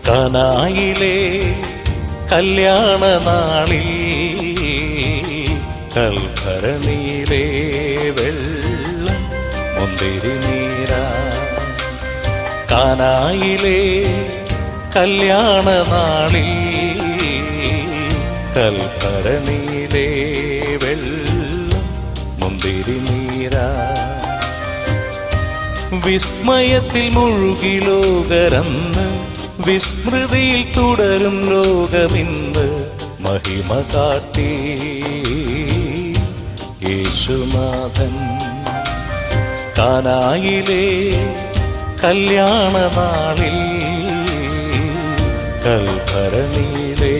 കാനായിലെ കല്യാണ നാളിൽ കൽഭരണിയിലെ വെള്ളം മുന്തിരി നീരാ. കാനായിലെ കല്യാണ നാളിൽ കൽഭരണിയിലെ വെള്ളം മുന്തിരി നീരാ. വിസ്മയത്തിൽ മുഴുകി ലോകരന്ന് വിസ്മൃതിയിൽ തുടരും ലോകമിന്ന് മഹിമ കാട്ടി യേശുനാഥൻ. കാനായിലെ കല്യാണ നാളിൽ കൽഭരണിയിലെ